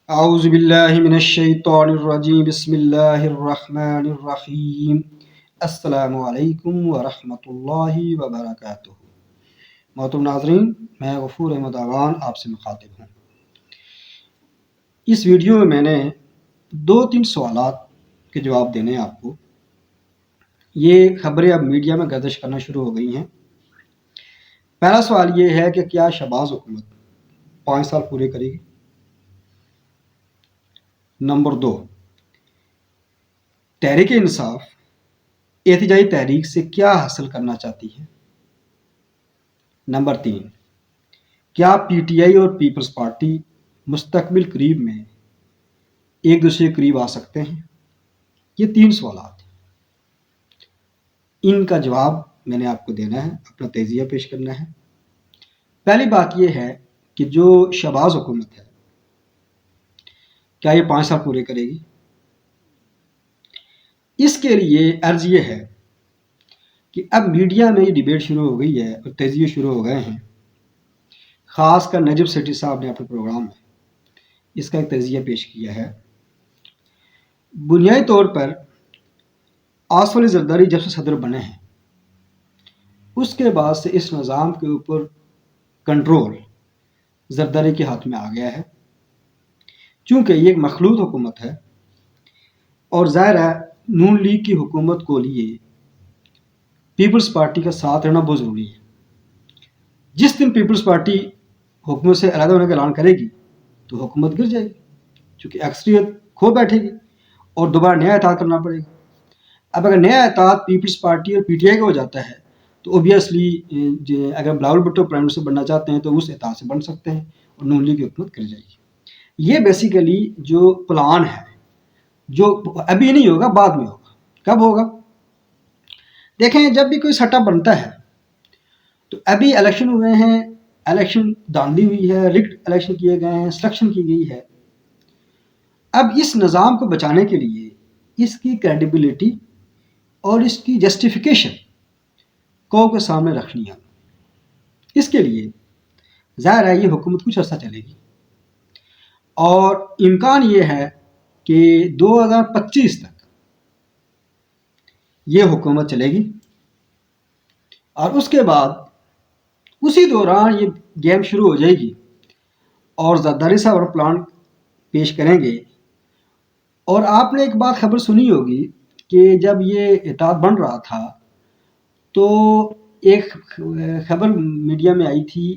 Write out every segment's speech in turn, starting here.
اعوذ باللہ من الشیطان الرجیم بسم اللہ الرحمن الرحیم السلام علیکم ورحمۃ اللہ وبرکاتہ۔ محترم ناظرین، میں غفور احمد آوان آپ سے مخاطب ہوں۔ اس ویڈیو میں نے 2-3 سوالات کے جواب دینے ہیں آپ کو۔ یہ خبریں اب میڈیا میں گردش کرنا شروع ہو گئی ہیں۔ پہلا سوال یہ ہے کہ کیا شہباز حکومت 5 سال پورے کرے گی؟ نمبر 2، تحریک انصاف احتجاجی تحریک سے کیا حاصل کرنا چاہتی ہے؟ نمبر 3، کیا پی ٹی آئی اور پیپلز پارٹی مستقبل قریب میں ایک دوسرے کے قریب آ سکتے ہیں؟ یہ 3 سوالات ہیں۔ ان کا جواب میں نے آپ کو دینا ہے، اپنا تجزیہ پیش کرنا ہے۔ پہلی بات یہ ہے کہ جو شہباز حکومت ہے کیا یہ 5 سال پورے کرے گی؟ اس کے لیے عرض یہ ہے کہ اب میڈیا میں یہ ڈیبیٹ شروع ہو گئی ہے اور تجزیے شروع ہو گئے ہیں۔ خاص کر نجم سیٹھی صاحب نے اپنے پروگرام میں اس کا ایک تجزیہ پیش کیا ہے۔ بنیادی طور پر آصف علی زرداری جب سے صدر بنے ہیں اس کے بعد سے اس نظام کے اوپر کنٹرول زرداری کے ہاتھ میں آ گیا ہے، چونکہ یہ ایک مخلوط حکومت ہے اور ظاہر ہے نون لیگ کی حکومت کو لیے پیپلز پارٹی کا ساتھ رہنا بہت ضروری ہے۔ جس دن پیپلز پارٹی حکومت سے علیحدہ ہونے کا اعلان کرے گی تو حکومت گر جائے گی، چونکہ اکثریت کھو بیٹھے گی اور دوبارہ نیا اتحاد کرنا پڑے گا۔ اب اگر نیا اتحاد پیپلز پارٹی اور پی ٹی آئی کا ہو جاتا ہے تو اوبیسلی اگر بلاول بھٹو پرائم منسٹر بننا چاہتے ہیں تو اس اتحاد سے بن سکتے ہیں اور نون لیگ کی حکومت گر جائے گی۔ یہ بیسیکلی جو پلان ہے، جو ابھی نہیں ہوگا، بعد میں ہوگا۔ کب ہوگا؟ دیکھیں، جب بھی کوئی سیٹ اپ بنتا ہے تو ابھی الیکشن ہوئے ہیں، الیکشن دھاندلی ہوئی ہے، ریگڈ الیکشن کیے گئے ہیں، سلیکشن کی گئی ہے۔ اب اس نظام کو بچانے کے لیے اس کی کریڈیبلٹی اور اس کی جسٹیفیکیشن قوم کے سامنے رکھنی ہے۔ اس کے لیے ظاہر ہے یہ حکومت کچھ عرصہ چلے گی اور امکان یہ ہے کہ 2025 تک یہ حکومت چلے گی اور اس کے بعد اسی دوران یہ گیم شروع ہو جائے گی اور زرداری صاحب اور پلان پیش کریں گے۔ اور آپ نے ایک بات خبر سنی ہوگی کہ جب یہ اتحاد بن رہا تھا تو ایک خبر میڈیا میں آئی تھی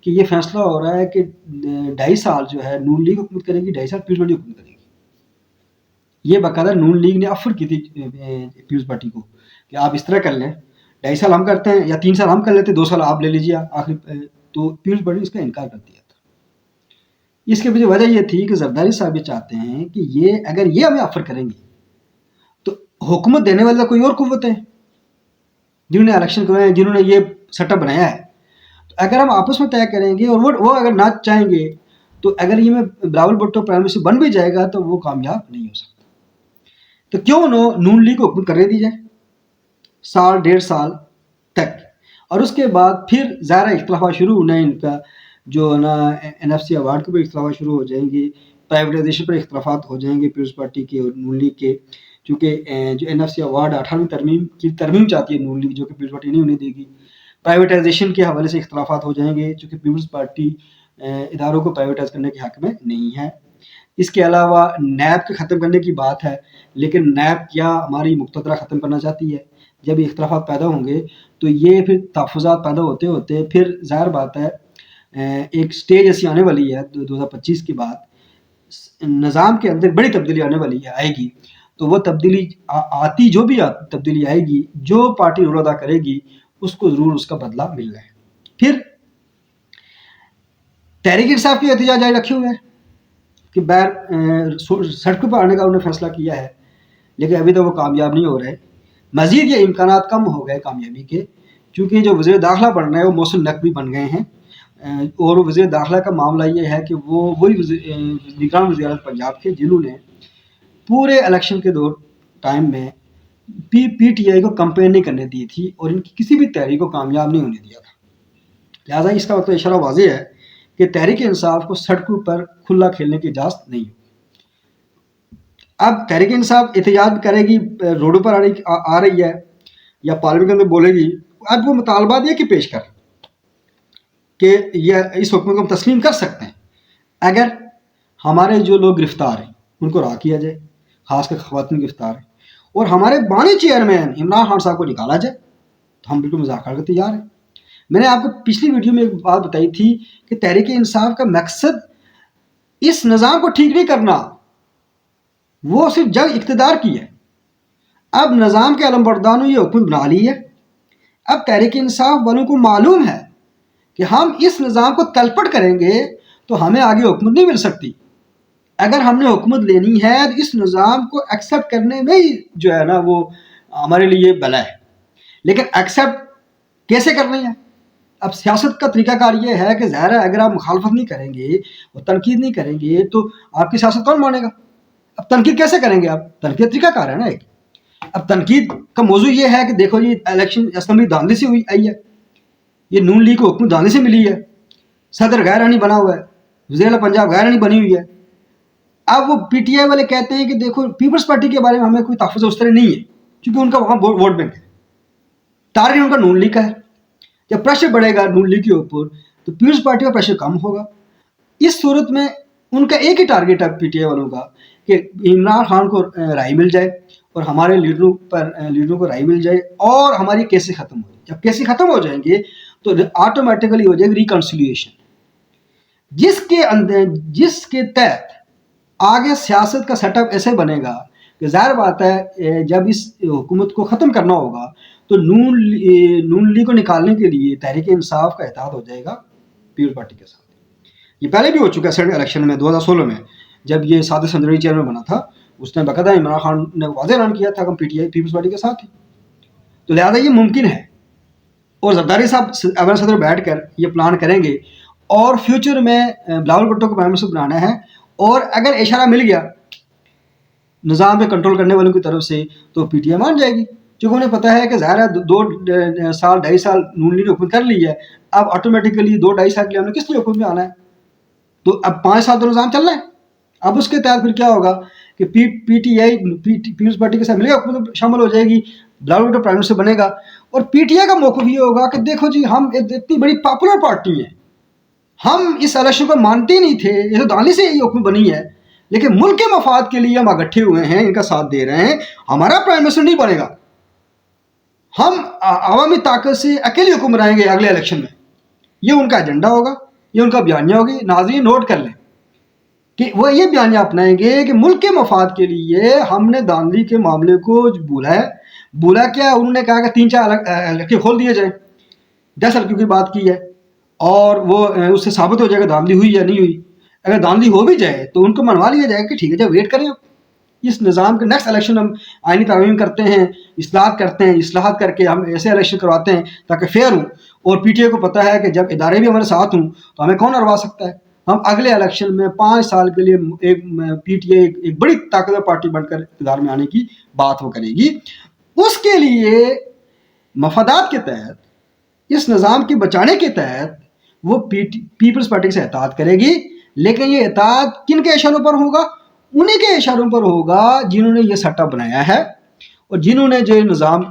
کہ یہ فیصلہ ہو رہا ہے کہ 2.5 سال جو ہے نون لیگ حکومت کرے گی، 2.5 سال پیپلز پارٹی حکومت کرے گی۔ یہ باقاعدہ نون لیگ نے آفر کی تھی پیپلز پارٹی کو کہ آپ اس طرح کر لیں، 2.5 سال ہم کرتے ہیں یا 3 سال ہم کر لیتے، 2 سال آپ لے لیجیے آخری، تو پیپلز پارٹی نے اس کا انکار کر دیا تھا۔ اس کے پیچھے وجہ یہ تھی کہ زرداری صاحب یہ چاہتے ہیں کہ اگر یہ ہمیں آفر کریں گے تو حکومت دینے والا کوئی اور قوت ہے جنہوں نے الیکشن کروائے ہیں، جنہوں نے یہ سیٹ اپ بنایا ہے، تو اگر ہم آپس میں طے کریں گے اور وہ اگر نہ چاہیں گے تو اگر یہ میں بلاول بھٹو پرائم منسٹر بن بھی جائے گا تو وہ کامیاب نہیں ہو سکتا۔ تو کیوں نون لیگ کو حکومت کرنے دی جائے 1.5 سال تک، اور اس کے بعد پھر ظاہر اختلافات شروع ہونا ہے، ان کا جو نا این ایف سی ایوارڈ کے اوپر اختلافات شروع ہو جائیں گے، پرائیویٹائزیشن پر اختلافات ہو جائیں گے پیپلز پارٹی کے اور نون لیگ کے، چونکہ جو این ایف سی ایوارڈ 18ویں ترمیم کی ترمیم چاہتی ہے نون لیگ، جو کہ پیپلز پارٹی نہیں ہونے دے گی۔ پرائیویٹائزیشن کے حوالے سے اختلافات ہو جائیں گے چونکہ پیپلز پارٹی اداروں کو پرائیویٹائز کرنے کے حق میں نہیں ہے۔ اس کے علاوہ نیب کے ختم کرنے کی بات ہے، لیکن نیب کیا ہماری مقتدرہ ختم کرنا چاہتی ہے؟ جب یہ اختلافات پیدا ہوں گے تو یہ پھر تحفظات پیدا ہوتے ہوتے پھر ظاہر بات ہے ایک سٹیج ایسی آنے والی ہے 2025 کے بعد نظام کے اندر بڑی تبدیلی آنے والی ہے، آئے گی۔ تو وہ تبدیلی جو بھی تبدیلی آئے گی، جو پارٹی رول ادا کرے گی اس کو ضرور اس کا بدلہ مل رہا ہے۔ پھر تحریک انصاف کی احتجاج جاری رکھے ہوئے ہیں کہ سڑکوں پر آنے کا انہوں نے فیصلہ کیا ہے، لیکن ابھی تک وہ کامیاب نہیں ہو رہے۔ مزید یہ امکانات کم ہو گئے کامیابی کے، چونکہ جو وزیر داخلہ بن رہے ہیں وہ محسن نقوی بن گئے ہیں، اور وزیر داخلہ کا معاملہ یہ ہے کہ وہی نگران وزیر اعظم پنجاب کے جنہوں نے پورے الیکشن کے ٹائم میں پی ٹی آئی کو کمپین نہیں کرنے دی تھی اور ان کی کسی بھی تحریک کو کامیاب نہیں ہونے دیا تھا۔ لہٰذا اس کا مطلب اشارہ واضح ہے کہ تحریک انصاف کو سڑکوں پر کھلا کھیلنے کی اجازت نہیں ہوگی۔ اب تحریک انصاف احتجاج کرے گی، روڈوں پر آ رہی ہے یا پارلیمنٹ کے اندر بولے گی، اب وہ مطالبات یہ کہ پیش کر کہ یہ اس حکم کو ہم تسلیم کر سکتے ہیں اگر ہمارے جو لوگ گرفتار ہیں ان کو رہا کیا جائے، خاص کر خواتین گرفتار ہیں، اور ہمارے بانی چیئرمین عمران خان صاحب کو نکالا جائے، تو ہم بالکل مذاکرات کے تیار ہیں۔ میں نے آپ کو پچھلی ویڈیو میں ایک بات بتائی تھی کہ تحریک انصاف کا مقصد اس نظام کو ٹھیک نہیں کرنا، وہ صرف جنگ اقتدار کی ہے۔ اب نظام کے علمبرداروں نے یہ حکومت بنا لی ہے، اب تحریک انصاف والوں کو معلوم ہے کہ ہم اس نظام کو تلپٹ کریں گے تو ہمیں آگے حکومت نہیں مل سکتی۔ اگر ہم نے حکومت لینی ہے تو اس نظام کو ایکسیپٹ کرنے میں ہی جو ہے نا وہ ہمارے لیے بلا ہے، لیکن ایکسیپٹ کیسے کرنی ہے؟ اب سیاست کا طریقہ کار یہ ہے کہ ظاہر ہے اگر آپ مخالفت نہیں کریں گے اور تنقید نہیں کریں گے تو آپ کی سیاست کون مانے گا؟ اب تنقید کیسے کریں گے آپ؟ تنقید طریقہ کار ہے نا ایک۔ اب تنقید کا موضوع یہ ہے کہ دیکھو یہ الیکشن اسمبلی دھاندلی سے آئی ہے، یہ نون لیگ کو حکومت دھاندلی سے ملی ہے، صدر غیر آئینی بنا ہوا ہے، وزیر اعلیٰ پنجاب غیر آئینی بنی ہوئی ہے۔ اب وہ پی ٹی آئی والے کہتے ہیں کہ دیکھو پیپلز پارٹی کے بارے میں ہمیں کوئی تحفظ اس طرح نہیں ہے کیونکہ ان کا وہاں ووٹ بینک ہے، ٹارگیٹ ان کا نون لیگ کا ہے۔ جب پریشر بڑھے گا نون لیگ کے اوپر تو پیپلز پارٹی کا پریشر کم ہوگا۔ اس صورت میں ان کا ایک ہی ٹارگیٹ ہے پی ٹی آئی والوں کا کہ عمران خان کو رائے مل جائے اور ہمارے لیڈروں کو رائے مل جائے اور ہماری کیسیں ختم ہو جائے۔ جب کیسیں ختم ہو جائیں گے تو آٹومیٹیکلی ہو جائے گی ریکنسیلیشن، جس کے تحت آگے سیاست کا سیٹ اپ ایسے بنے گا کہ ظاہر بات ہے جب اس حکومت کو ختم کرنا ہوگا تو نون لیگ کو نکالنے کے لیے تحریک انصاف کا اتحاد ہو جائے گا پیپلز پارٹی کے ساتھ۔ یہ پہلے بھی ہو چکا ہے سینٹ الیکشن میں 2016 میں جب یہ سعادت سندری چیئرمین بنا تھا، اس نے باقاعدہ عمران خان نے واضح اعلان کیا تھا کہ P T I Peoples Party کے ساتھ ہی، تو لہٰذا یہ ممکن ہے۔ اور زرداری صاحب اول صدر بیٹھ کر یہ پلان کریں گے اور فیوچر میں بلاول بھٹو کو پرائم منسٹر بنانا ہے، اور اگر اشارہ مل گیا نظام پہ کنٹرول کرنے والوں کی طرف سے تو پی ٹی آئی مان جائے گی، چونکہ انہیں پتہ ہے کہ ظاہر ہے 2 سال نون لیگ نے حکومت کر لی ہے، اب آٹومیٹیکلی 2-2.5 سال کے لیے ہم نے کس لیے حکومت میں آنا ہے، تو اب 5 سال تو نظام چل رہا ہے۔ اب اس کے تحت پھر کیا ہوگا کہ P T I Peoples Party کے ساتھ ملے گا، حکومت شامل ہو جائے گی، بلاول بھٹو پرائم منسٹر بنے گا، اور پی ٹی آئی کا موقف یہ ہوگا کہ دیکھو جی ہم اتنی بڑی پاپولر پارٹی ہیں، ہم اس الیکشن کو مانتے ہی نہیں تھے، یہ تو دہلی سے یہ حکومت بنی ہے، لیکن ملک کے مفاد کے لیے ہم اکٹھے ہوئے ہیں، ان کا ساتھ دے رہے ہیں، ہمارا پرائم منسٹر نہیں بنے گا، ہم عوامی طاقت سے اکیلی حکومت رہیں گے اگلے الیکشن میں۔ یہ ان کا ایجنڈا ہوگا، یہ ان کا بیانیہ ہوگی۔ ناظرین نوٹ کر لیں کہ وہ یہ بیانیہ اپنائیں گے کہ ملک کے مفاد کے لیے ہم نے دھاندلی کے معاملے کو بولا کیا، انہوں نے کہا کہ 3-4 الیکشن کھول دیے جائیں، 10 الیکشن کی بات کی ہے، اور وہ اس سے ثابت ہو جائے گا دھاندلی ہوئی یا نہیں ہوئی۔ اگر دھاندلی ہو بھی جائے تو ان کو منوا لیا جائے کہ ٹھیک ہے جب ویٹ کریں، اس نظام کے نیکسٹ الیکشن ہم آئینی ترمیم کرتے ہیں، اصلاحات کر کے ہم ایسے الیکشن کرواتے ہیں تاکہ فیئر ہوں، اور پی ٹی آئی کو پتہ ہے کہ جب ادارے بھی ہمارے ساتھ ہوں تو ہمیں کون ہروا سکتا ہے۔ ہم اگلے الیکشن میں 5 سال کے لیے پی ٹی آئی ایک بڑی طاقتور پارٹی بن کر اقتدار میں آنے کی بات وہ کرے گی۔ اس کے لیے مفادات کے تحت، اس نظام کے بچانے کے تحت وہ پیپلز پارٹی سے اتحاد کرے گی، لیکن یہ اتحاد کن کے اشاروں پر ہوگا؟ انہی کے اشاروں پر ہوگا جنہوں نے یہ سیٹ اپ بنایا ہے اور جنہوں نے جو نظام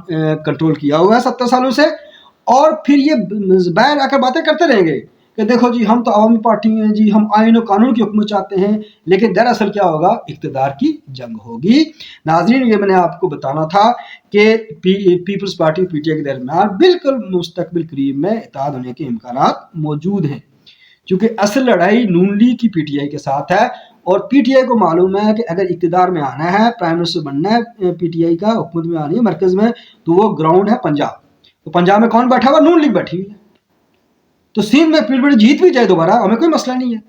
کنٹرول کیا ہوا ہے 70 سالوں سے، اور پھر یہ باہر آ کر باتیں کرتے رہیں گے کہ دیکھو جی ہم تو عوامی پارٹی ہیں جی، ہم آئین و قانون کی حکومت چاہتے ہیں، لیکن دراصل کیا ہوگا؟ اقتدار کی جنگ ہوگی۔ ناظرین یہ میں نے آپ کو بتانا تھا کہ Peoples Party P T I کے درمیان بالکل مستقبل قریب میں اتحاد ہونے کے امکانات موجود ہیں، چونکہ اصل لڑائی نون لیگ کی پی ٹی آئی کے ساتھ ہے، اور پی ٹی آئی کو معلوم ہے کہ اگر اقتدار میں آنا ہے، پرائم منسٹر بننا ہے پی ٹی آئی کا، حکومت میں آنی ہے مرکز میں، تو وہ گراؤنڈ ہے پنجاب۔ تو پنجاب میں کون بیٹھا ہوا؟ نون لیگ بیٹھی ہوئی ہے۔ تو سندھ میں پیپلز جیت بھی جائے دوبارہ، ہمیں کوئی مسئلہ نہیں ہے۔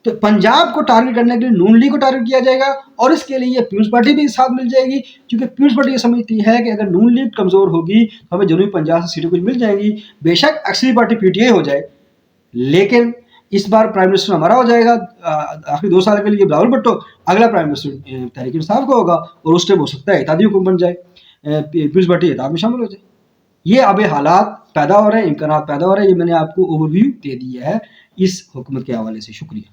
تو پنجاب کو ٹارگٹ کرنے کے لیے نون لیگ کو ٹارگٹ کیا جائے گا، اور اس کے لیے پیپلز پارٹی بھی ساتھ مل جائے گی، کیونکہ پیپلز پارٹی یہ سمجھتی ہے کہ اگر نون لیگ کمزور ہوگی تو ہمیں جنوبی پنجاب سے سیٹیں کچھ مل جائیں گی، بے شک اکثری پارٹی پی ٹی آئی ہو جائے، لیکن اس بار پرائم منسٹر ہمارا ہو جائے گا آخری 2 سال کے لیے بلاول بھٹو، اگلا پرائم منسٹر تحریک انصاف کو ہوگا، اور اس ٹائم ہو سکتا ہے اتحادی حکومت بن جائے، پیپلز پارٹی اتحاد میں شامل ہو جائے۔ یہ اب حالات پیدا ہو رہے ہیں، امکانات پیدا ہو رہے ہیں. یہ میں نے آپ کو اوور ویو دے دیا ہے اس حکومت کے حوالے سے. شکریہ.